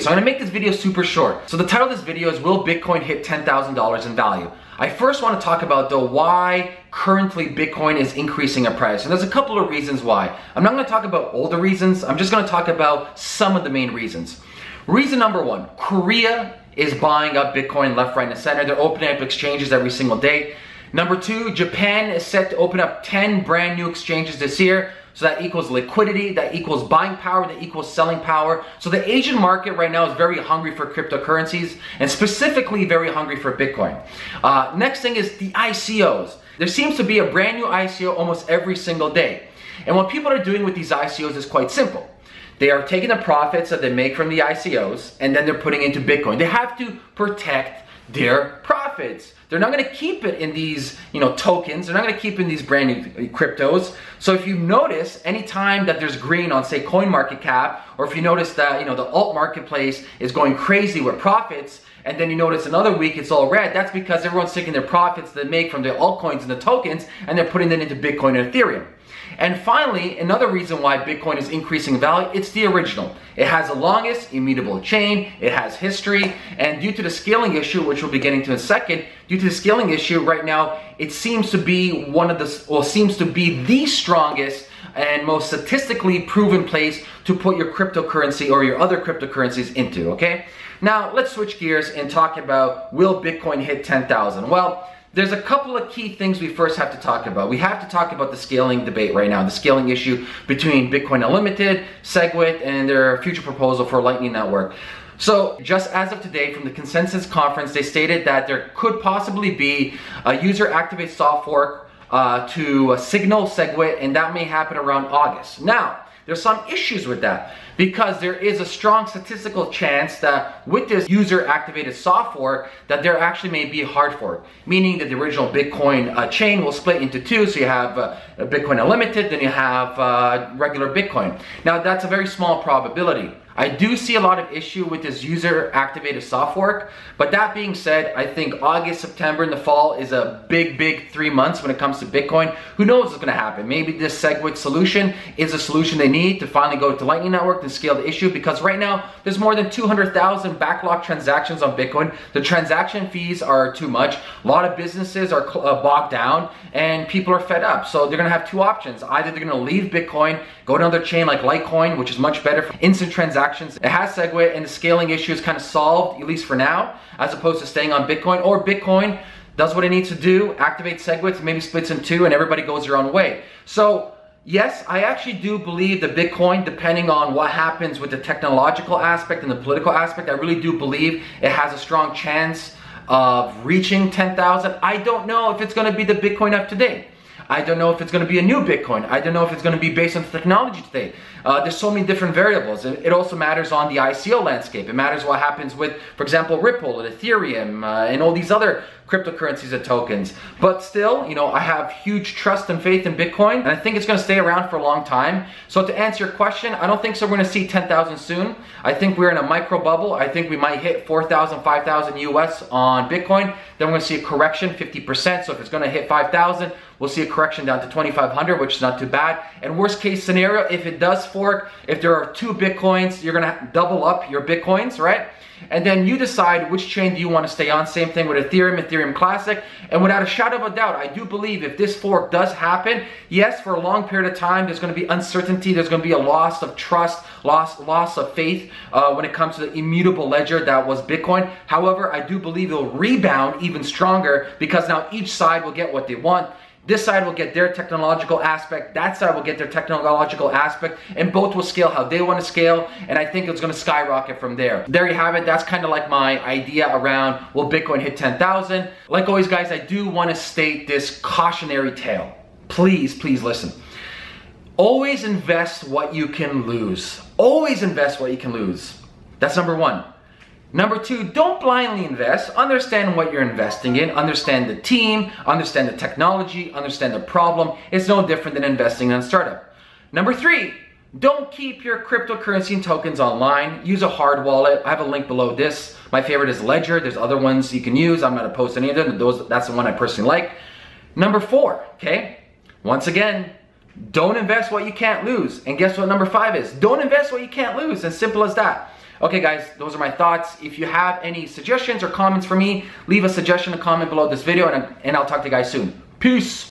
So I'm gonna make this video super short. So the title of this video is, will Bitcoin hit $10,000 in value? I first want to talk about though why currently Bitcoin is increasing in price. And there's a couple of reasons why. I'm not gonna talk about all the reasons, I'm just gonna talk about some of the main reasons. Reason number one, Korea is buying up Bitcoin left, right, and center. They're opening up exchanges every single day. Number two, Japan is set to open up 10 brand new exchanges this year. So that equals liquidity, that equals buying power, that equals selling power. So the Asian market right now is very hungry for cryptocurrencies and specifically very hungry for Bitcoin. Next thing is the ICOs. There seems to be a brand new ICO almost every single day. And what people are doing with these ICOs is quite simple. They are taking the profits that they make from the ICOs and then they're putting into Bitcoin. They have to protect their profits. They're not going to keep it in these, tokens. They're not going to keep it in these brand new cryptos. So if you notice, anytime that there's green on, say, CoinMarketCap, or if you notice that, the alt marketplace is going crazy with profits, and then you notice another week it's all red, that's because everyone's taking their profits they make from the altcoins and the tokens, and they're putting them into Bitcoin and Ethereum. And finally, another reason why Bitcoin is increasing in value, it's the original. It has the longest immutable chain, it has history, and due to the scaling issue, which we'll be getting to in a second, due to the scaling issue right now, it seems to be seems to be the strongest and most statistically proven place to put your cryptocurrency or your other cryptocurrencies into, okay? Now, let's switch gears and talk about, will Bitcoin hit 10,000? Well, there's a couple of key things we first have to talk about. We have to talk about the scaling debate right now, the scaling issue between Bitcoin Unlimited, SegWit, and their future proposal for Lightning Network. So just as of today, from the Consensus Conference, they stated that there could possibly be a user-activated soft fork to Signal SegWit, and that may happen around August. Now, there's some issues with that because there is a strong statistical chance that with this user-activated soft fork that there actually may be a hard fork, meaning that the original Bitcoin chain will split into two. So you have Bitcoin Unlimited, then you have regular Bitcoin. Now that's a very small probability. I do see a lot of issue with this user-activated soft fork, but that being said, I think August, September, and the fall is a big 3 months when it comes to Bitcoin. Who knows what's gonna happen? Maybe this SegWit solution is a solution they need to finally go to Lightning Network and scale the issue, because right now, there's more than 200,000 backlog transactions on Bitcoin. The transaction fees are too much. A lot of businesses are bogged down, and people are fed up. So they're gonna have two options. Either they're gonna leave Bitcoin, go to another chain like Litecoin, which is much better for instant transactions. It has SegWit, and the scaling issue is kind of solved, at least for now, as opposed to staying on Bitcoin. Or Bitcoin does what it needs to do, activate SegWit, maybe splits in two, and everybody goes their own way. So yes, I actually do believe that Bitcoin, depending on what happens with the technological aspect and the political aspect, I really do believe it has a strong chance of reaching 10,000. I don't know if it's going to be the Bitcoin of today. I don't know if it's going to be a new Bitcoin. I don't know if it's going to be based on the technology today. There's so many different variables. It also matters on the ICO landscape. It matters what happens with, for example, Ripple and Ethereum and all these other cryptocurrencies and tokens. But still, I have huge trust and faith in Bitcoin, and I think it's going to stay around for a long time. So to answer your question, I don't think so we're going to see 10,000 soon. I think we're in a micro bubble. I think we might hit 4,000, 5,000 US on Bitcoin. Then we're going to see a correction, 50%. So if it's going to hit 5,000, we'll see a correction down to 2,500, which is not too bad. And worst case scenario, if it does fork, if there are two Bitcoins, you're going to double up your Bitcoins, right? And then you decide which chain do you want to stay on. Same thing with Ethereum, Ethereum Classic. And without a shadow of a doubt, I do believe if this fork does happen, yes, for a long period of time, there's going to be uncertainty. There's going to be a loss of trust, loss of faith when it comes to the immutable ledger that was Bitcoin. However, I do believe it'll rebound even stronger because now each side will get what they want. This side will get their technological aspect, that side will get their technological aspect, and both will scale how they want to scale, and I think it's going to skyrocket from there. There you have it. That's kind of like my idea around, will Bitcoin hit 10,000? Like always, guys, I do want to state this cautionary tale. Please listen. Always invest what you can lose. Always invest what you can lose. That's number one. Number two, don't blindly invest. Understand what you're investing in. Understand the team, understand the technology, understand the problem. It's no different than investing in a startup. Number three, don't keep your cryptocurrency and tokens online. Use a hard wallet. I have a link below this. My favorite is Ledger. There's other ones you can use. I'm not opposed to any of them. That's the one I personally like. Number four, okay? Once again, don't invest what you can't lose. And guess what number five is? Don't invest what you can't lose. As simple as that. Okay guys, those are my thoughts. If you have any suggestions or comments for me, leave a suggestion, a comment below this video, and I'll talk to you guys soon. Peace.